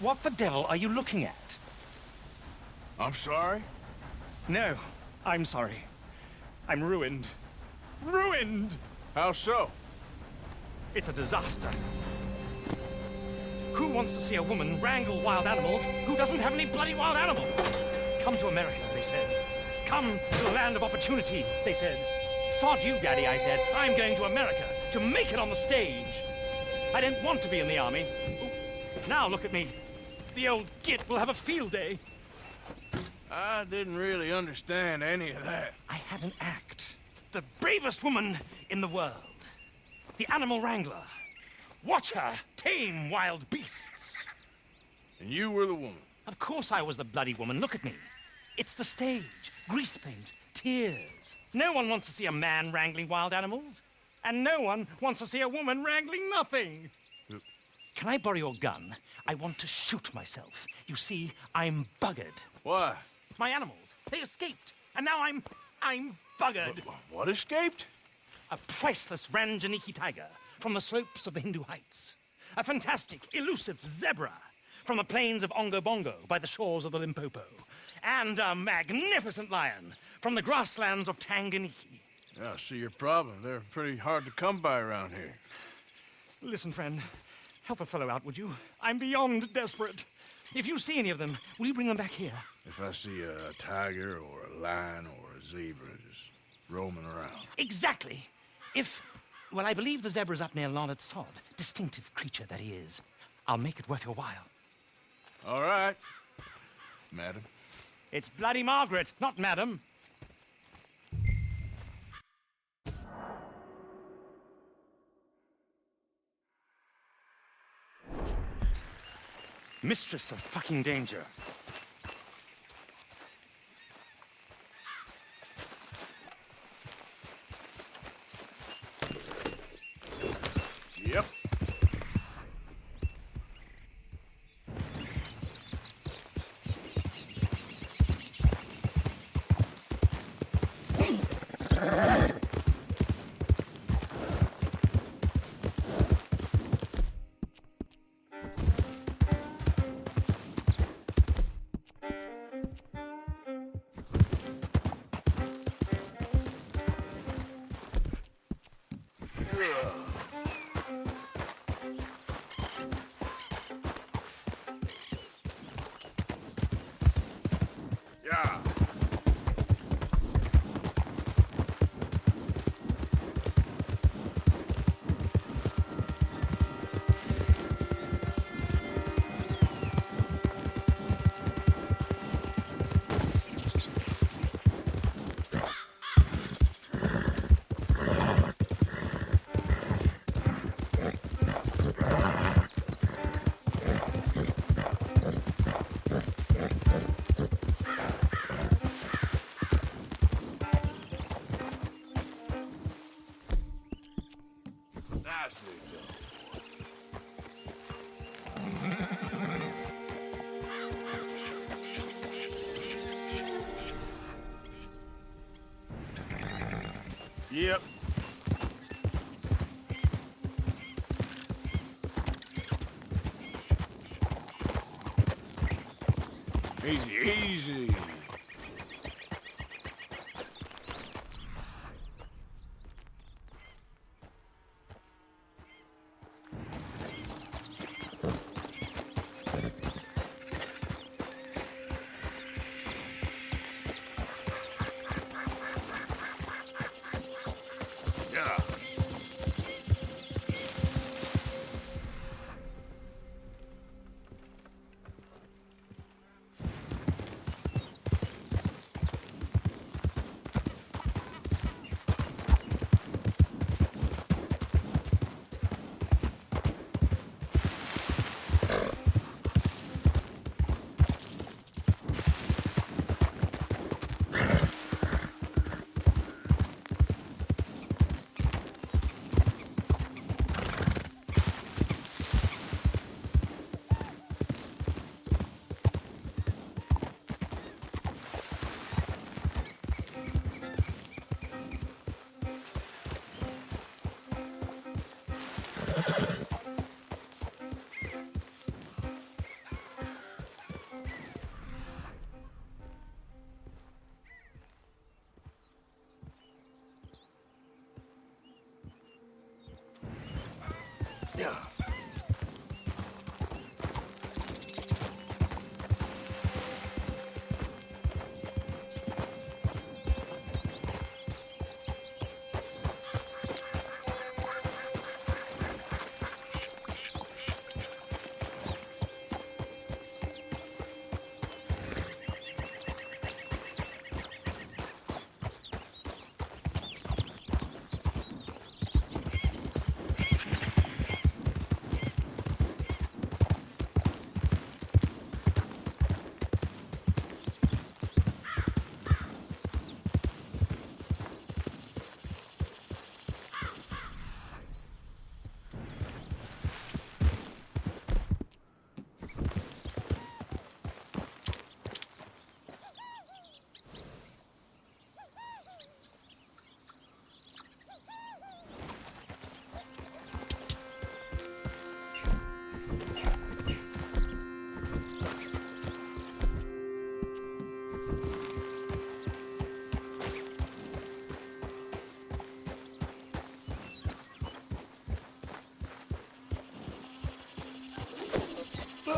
What the devil are you looking at? I'm sorry? No, I'm sorry. I'm ruined. Ruined! How so? It's a disaster. Who wants to see a woman wrangle wild animals who doesn't have any bloody wild animals? Come to America, they said. Come to the land of opportunity, they said. Sod you, Daddy, I said. I'm going to America to make it on the stage. I didn't want to be in the army. Ooh, now look at me. The old git will have a field day. I didn't really understand any of that. I had an act. The bravest woman in the world. The animal wrangler. Watch her tame wild beasts. And you were the woman. Of course I was the bloody woman. Look at me. It's the stage. Grease paint. Tears. No one wants to see a man wrangling wild animals. And no one wants to see a woman wrangling nothing. Can I borrow your gun? I want to shoot myself. You see, I'm buggered. Why? My animals, they escaped. And now I'm buggered. What escaped? A priceless Ranjaniki tiger from the slopes of the Hindu Heights. A fantastic, elusive zebra from the plains of Ongo Bongo by the shores of the Limpopo. And a magnificent lion from the grasslands of Tanganyika. Yeah, I see your problem. They're pretty hard to come by around here. Listen, friend, help a fellow out, would you? I'm beyond desperate. If you see any of them, will you bring them back here? If I see a tiger or a lion or a zebra just roaming around. Exactly. Well, I believe the zebra's up near Larned Sod. Distinctive creature that he is. I'll make it worth your while. All right, madam. It's Bloody Margaret, not madam. Mistress of fucking danger. Yep. Yeah. Nicely done. Yep. Easy, easy. Yeah.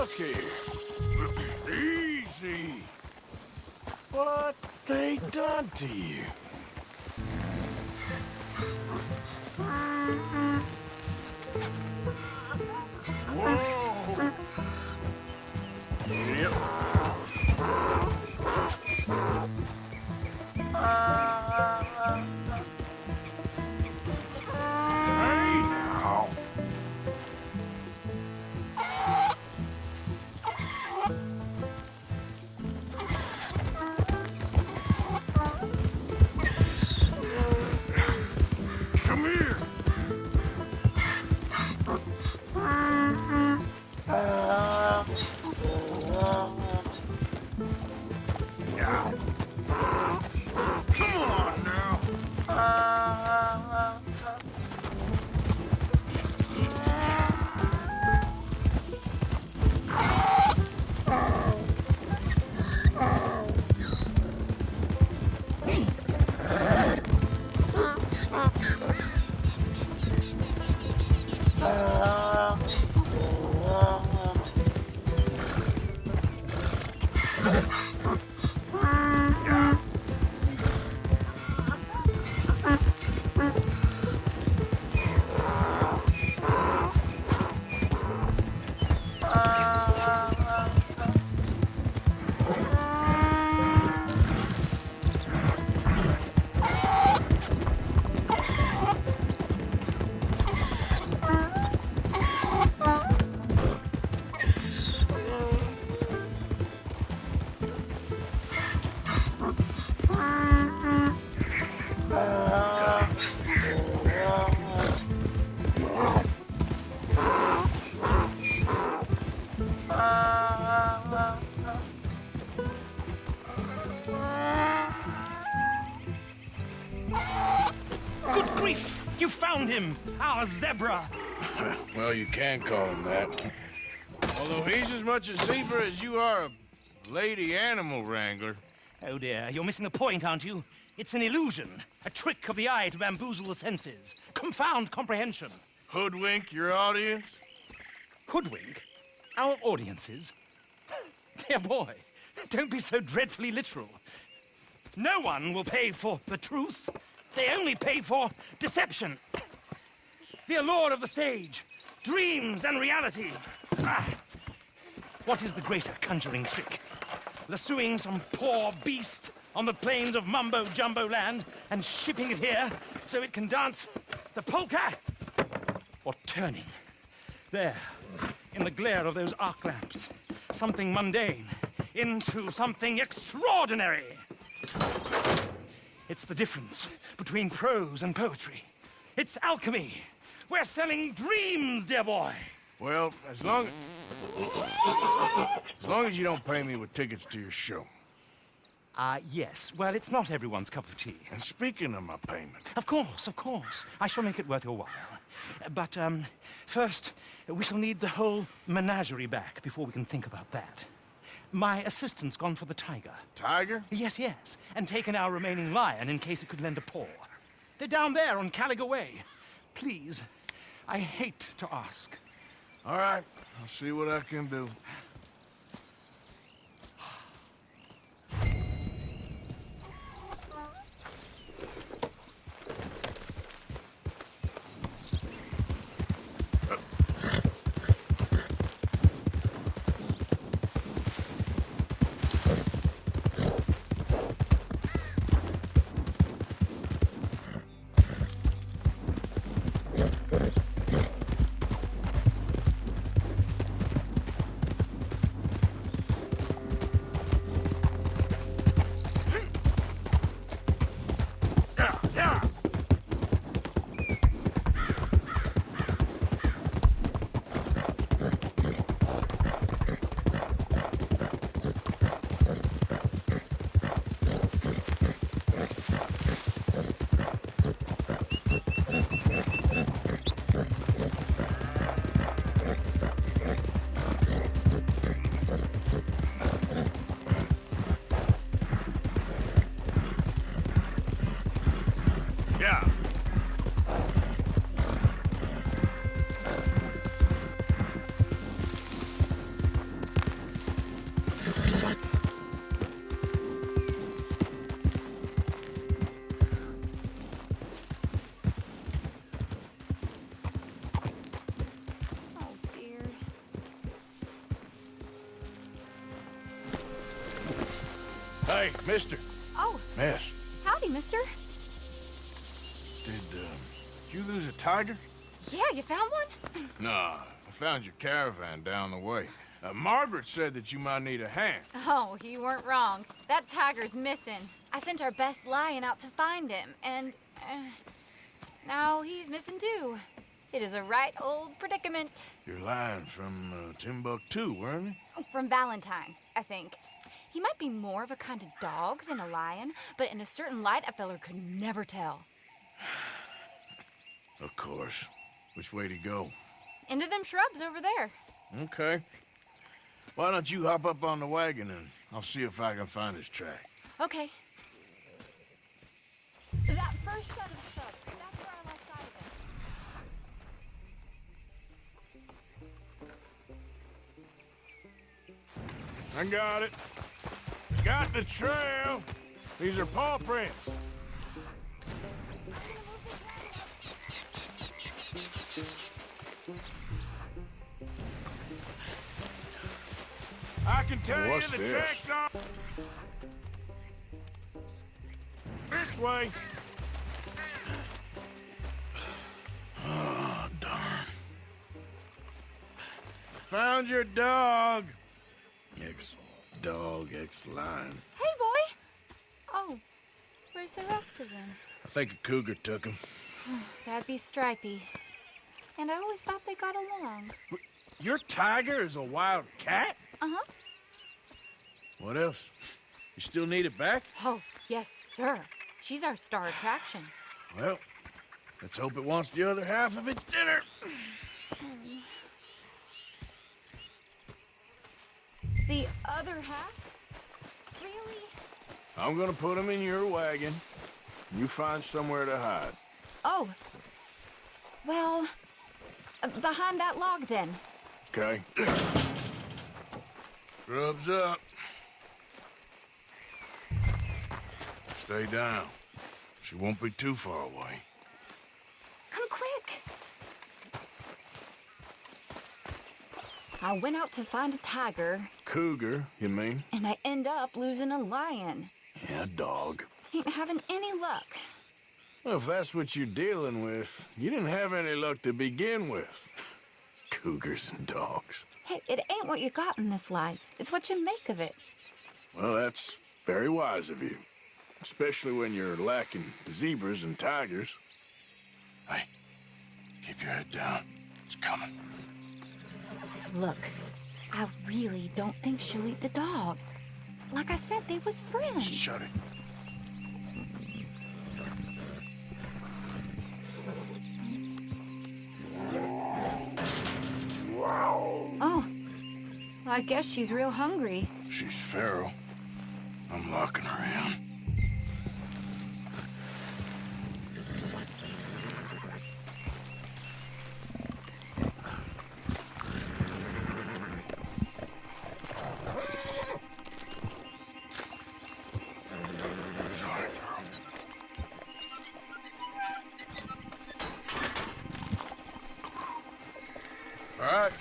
look here. Easy. What they done to you? Whoa. Yep. Hey now. Come here. Yeah. Come on now. Good grief! You found him! Our zebra! Well, you can call him that. Although he's as much a zebra as you are a lady animal wrangler. Oh dear, you're missing the point, aren't you? It's an illusion. A trick of the eye to bamboozle the senses. Confound comprehension. Hoodwink your audience? Hoodwink? Our audiences? Dear boy, don't be so dreadfully literal. No one will pay for the truth. They only pay for deception. The allure of the stage, dreams and reality. Ah. What is the greater conjuring trick? Lassoing some poor beast on the plains of mumbo-jumbo land and shipping it here so it can dance the polka? Or turning, there, in the glare of those arc lamps, something mundane into something extraordinary? It's the difference between prose and poetry. It's alchemy. We're selling dreams, dear boy. Well, as long as you don't pay me with tickets to your show. Yes. Well, it's not everyone's cup of tea. And speaking of my payment, Of course, of course. I shall make it worth your while. But, first, we shall need the whole menagerie back before we can think about that. My assistant's gone for the tiger. Tiger? Yes, yes. And taken our remaining lion in case it could lend a paw. They're down there on Caliga Way. Please, I hate to ask. All right, I'll see what I can do. Yeah. Hey, mister. Oh, Miss, howdy, mister. did you lose a tiger? Yeah, you found one? Nah, I found your caravan down the way. Margaret said that you might need a hand. Oh, you weren't wrong. That tiger's missing. I sent our best lion out to find him, and now he's missing too. It is a right old predicament. You're lying from Timbuktu, weren't you? From Valentine, I think. He might be more of a kind of dog than a lion, but in a certain light, a feller could never tell. Of course. Which way to go? Into them shrubs over there. Okay. Why don't you hop up on the wagon and I'll see if I can find his track. Okay. That first set of shrubs, that's where I lost sight of him. I got it. Got the trail. These are paw prints. I can tell you the tracks are this way. Oh, darn. Found your dog. Ex-dog, ex-lion. Hey, boy! Oh, where's the rest of them? I think a cougar took him. That'd be Stripey. And I always thought they got along. Your tiger is a wild cat? Uh-huh. What else? You still need it back? Oh, yes, sir. She's our star attraction. Well, let's hope it wants the other half of its dinner. The other half? Really? I'm gonna put him in your wagon. You find somewhere to hide. Oh. Well, behind that log, then. Okay. Rubs up. Stay down. She won't be too far away. Come quick. I went out to find a tiger, Cougar, you mean? and I end up losing a lion. Yeah, dog. Ain't having any luck. Well, if that's what you're dealing with, you didn't have any luck to begin with. Cougars and dogs. Hey, it ain't what you got in this life. It's what you make of it. Well, that's very wise of you. Especially when you're lacking zebras and tigers. Hey, keep your head down. It's coming. Look, I really don't think she'll eat the dog. Like I said, they was friends. Shut it. Oh, I guess she's real hungry. She's feral. I'm locking her in. All right.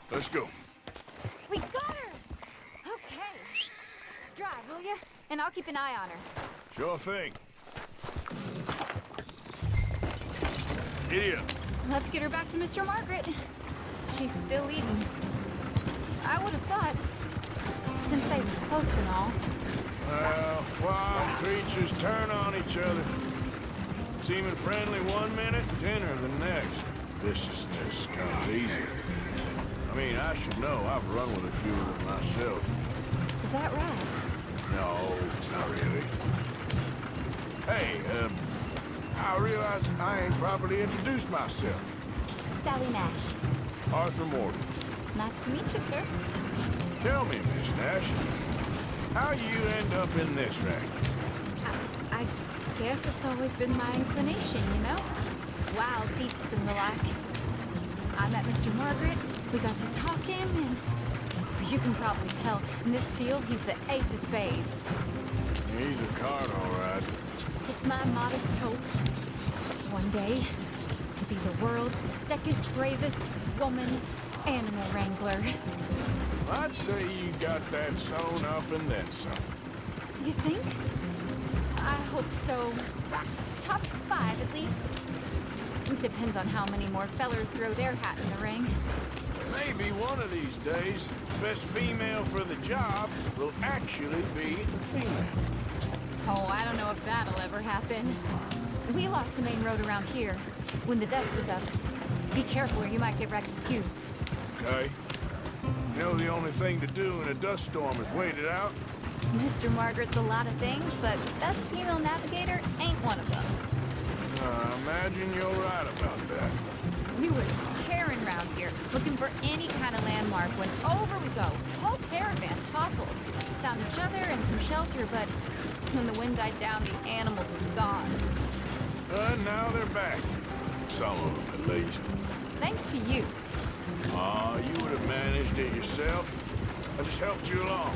Let's go. We got her! Okay. Drive, will you? And I'll keep an eye on her. Sure thing. Idiot. Let's get her back to Mr. Margaret. She's still eating. I would have thought, since they was close and all. Well, wild creatures turn on each other. Seeming friendly one minute, tender the next. Viciousness comes easy. I mean, I should know. I've run with a few of them myself. Is that right? No, not really. Hey, I realize I ain't properly introduced myself. Sally Nash. Arthur Morgan. Nice to meet you, sir. Tell me, Miss Nash, how you end up in this racket? I guess it's always been my inclination, you know? Wild beasts and the like. I met Mr. Margaret, we got to talking, and you can probably tell, in this field, he's the ace of spades. He's a card, all right. It's my modest hope, one day, to be the world's second bravest woman animal wrangler. I'd say you got that sewn up and then some. You think? I hope so. Top 5, at least. Depends on how many more fellers throw their hat in the ring. Maybe one of these days, the best female for the job will actually be a female. Oh, I don't know if that'll ever happen. We lost the main road around here when the dust was up. Be careful or you might get wrecked too. Okay. You know the only thing to do in a dust storm is wait it out? Mr. Margaret's a lot of things, but best female navigator ain't one of them. I imagine you're right about that. We was tearing around here, looking for any kind of landmark when over we go. Whole caravan toppled. Found each other and some shelter, but when the wind died down, the animals was gone. Now they're back. Some of them, at least. Thanks to you. Aw, you would have managed it yourself. I just helped you along.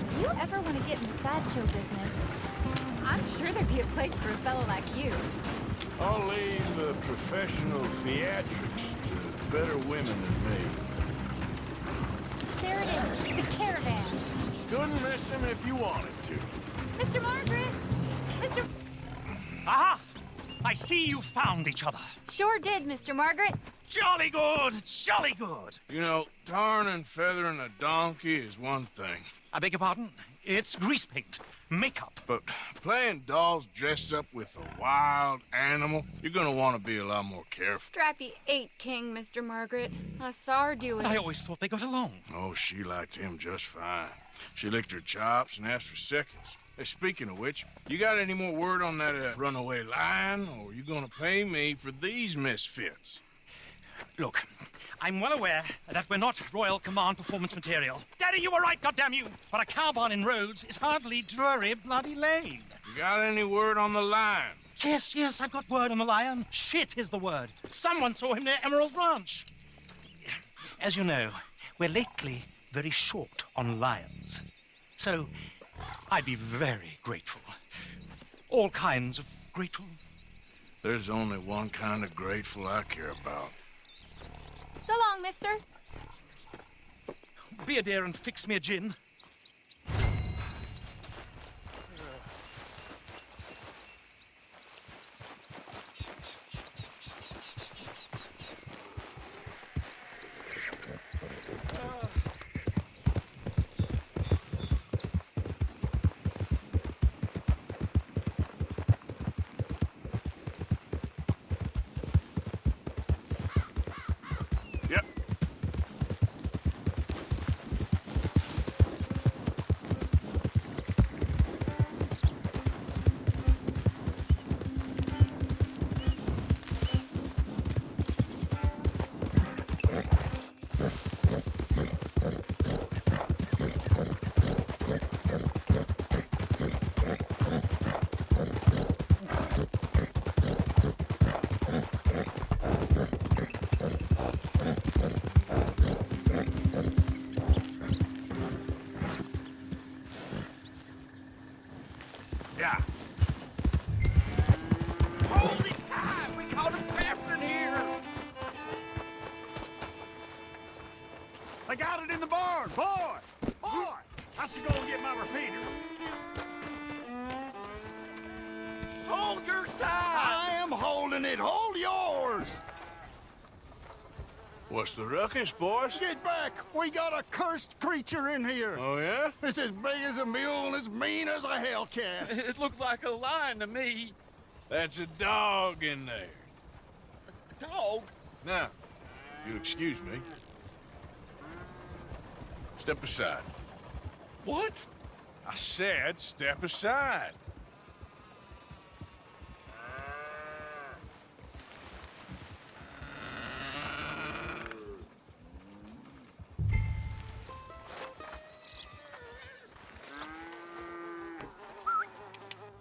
If you ever want to get in the sideshow business, I'm sure there'd be a place for a fellow like you. I'll leave the professional theatrics to better women than me. There it is, the caravan. Couldn't miss him if you wanted to. Mr. Margaret! Mr. Aha! I see you found each other. Sure did, Mr. Margaret. Jolly good, jolly good. You know, tarring and feathering a donkey is one thing. I beg your pardon? It's grease paint, makeup. But playing dolls dressed up with a wild animal, you're gonna want to be a lot more careful. Strappy ate King, Mr. Margaret. I saw her do it. I always thought they got along. Oh, she liked him just fine. She licked her chops and asked for seconds. Hey, speaking of which, you got any more word on that runaway lion, or you gonna pay me for these misfits? Look, I'm well aware that we're not Royal Command performance material. Daddy, you were right, goddamn you! But a cow barn in Rhodes is hardly Drury Bloody Lane. You got any word on the lion? Yes, I've got word on the lion. Shit is the word. Someone saw him near Emerald Ranch. As you know, we're lately very short on lions. So, I'd be very grateful. All kinds of grateful. There's only one kind of grateful I care about. So long, mister. Be a dear and fix me a gin. Yep. Yeah. Holy time! We caught him trapped here! I got it in the barn! Boy! I should go and get my repeater. Hold your side! I am holding it! Hold yours! What's the ruckus, boys? Get back! We got a cursed creature in here! Oh, yeah? It's as big as a mule and as mean as a hellcat. It looked like a lion to me. That's a dog in there. Dog? Now, if you'll excuse me, step aside. What? I said step aside.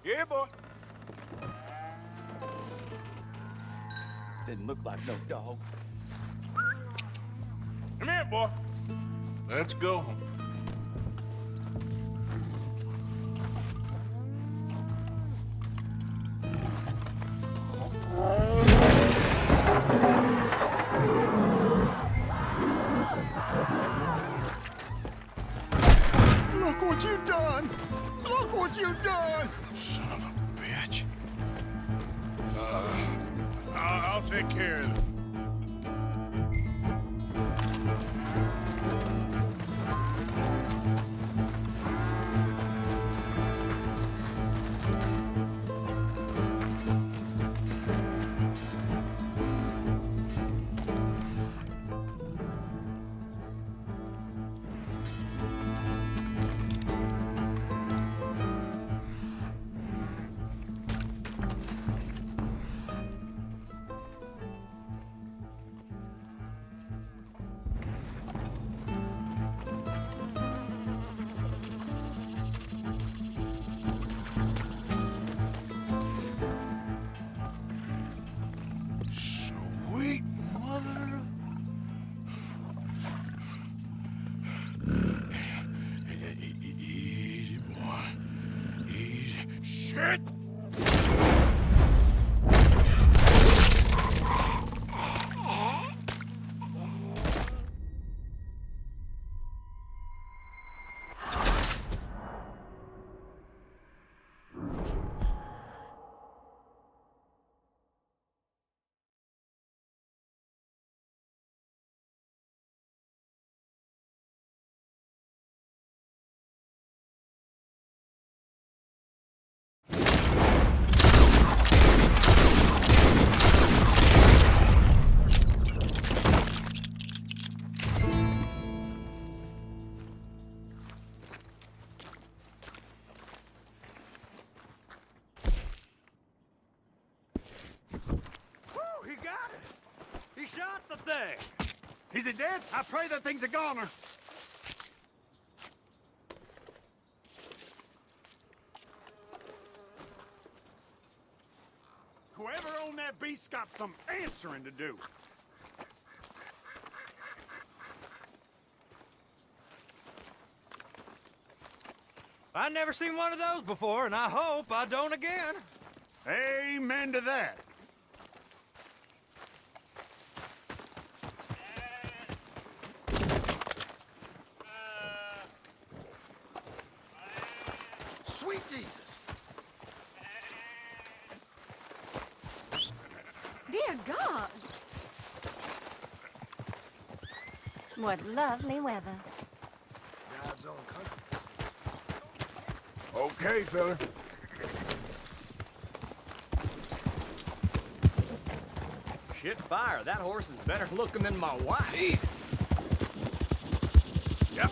Yeah, boy. Didn't look like no dog. Come here, boy. Let's go home. Look what you've done! Son of a bitch. I'll take care of it. Sweet mother. Easy, boy. Easy. Shit! He got it! He shot the thing! Is it dead? I pray that thing's a goner. Whoever owned that beast's got some answering to do. I never seen one of those before, and I hope I don't again. Amen to that. Sweet Jesus. Dear God. What lovely weather. God's own country. Okay, fella. Shit fire, that horse is better looking than my wife. Jeez. Yep.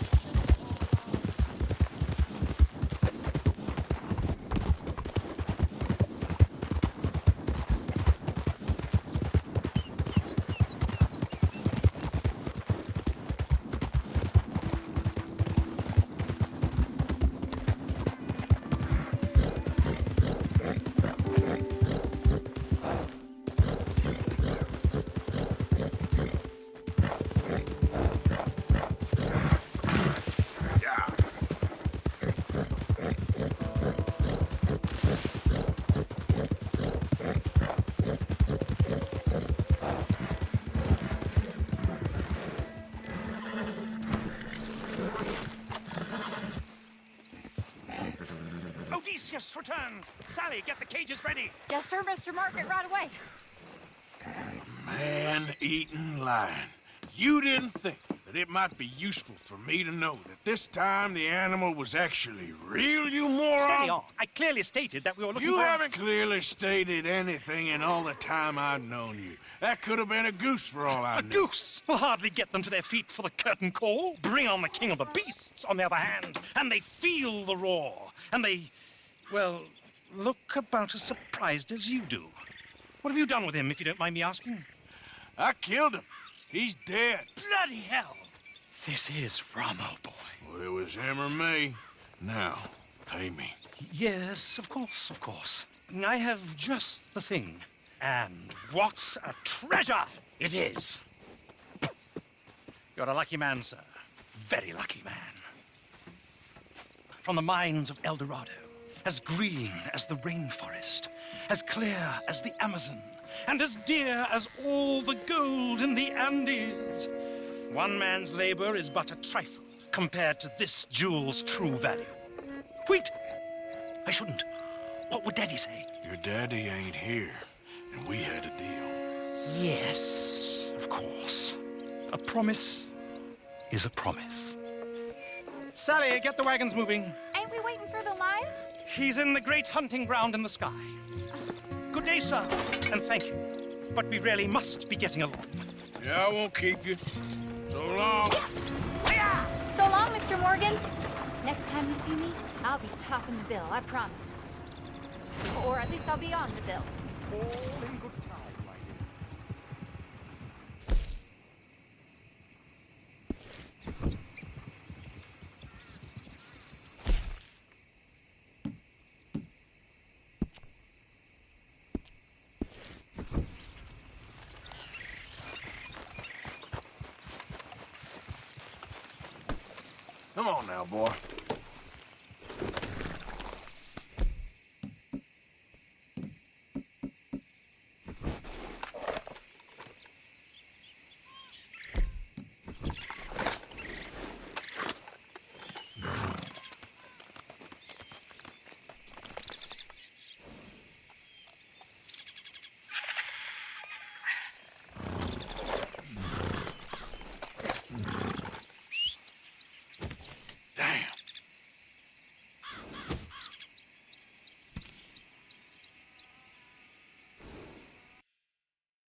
Odysseus returns. Sally, get the cages ready. Yes, sir, Mr. Margaret, right away. Man-eating lion. You didn't think that it might be useful for me to know that this time the animal was actually real, you moron? Steady on. I clearly stated that we were looking You for... haven't clearly stated anything in all the time I've known you. That could have been a goose for all I A know. goose will hardly get them to their feet for the curtain call. Bring on the king of the beasts, on the other hand, and they feel the roar. And they, well, look about as surprised as you do. What have you done with him, if you don't mind me asking? I killed him. He's dead. Bloody hell! This is Ramo, boy. Well, it was him or me. Now, pay me. Yes, of course, of course. I have just the thing. And what a treasure it is! You're a lucky man, sir. Very lucky man. From the mines of El Dorado, as green as the rainforest, as clear as the Amazon, and as dear as all the gold in the Andes. One man's labor is but a trifle compared to this jewel's true value. Wait! shouldn't. What would Daddy say? Your daddy ain't here, and we had a deal. Yes, of course. A promise is a promise. Sally, get the wagons moving. Ain't we waiting for the lion? He's in the great hunting ground in the sky. Good day, sir, and thank you. But we really must be getting along. Yeah, I won't keep you. So long. So long, Mr. Morgan. Next time you see me, I'll be topping the bill, I promise. Or at least I'll be on the bill. All in good time, my dear. Come on now, boy.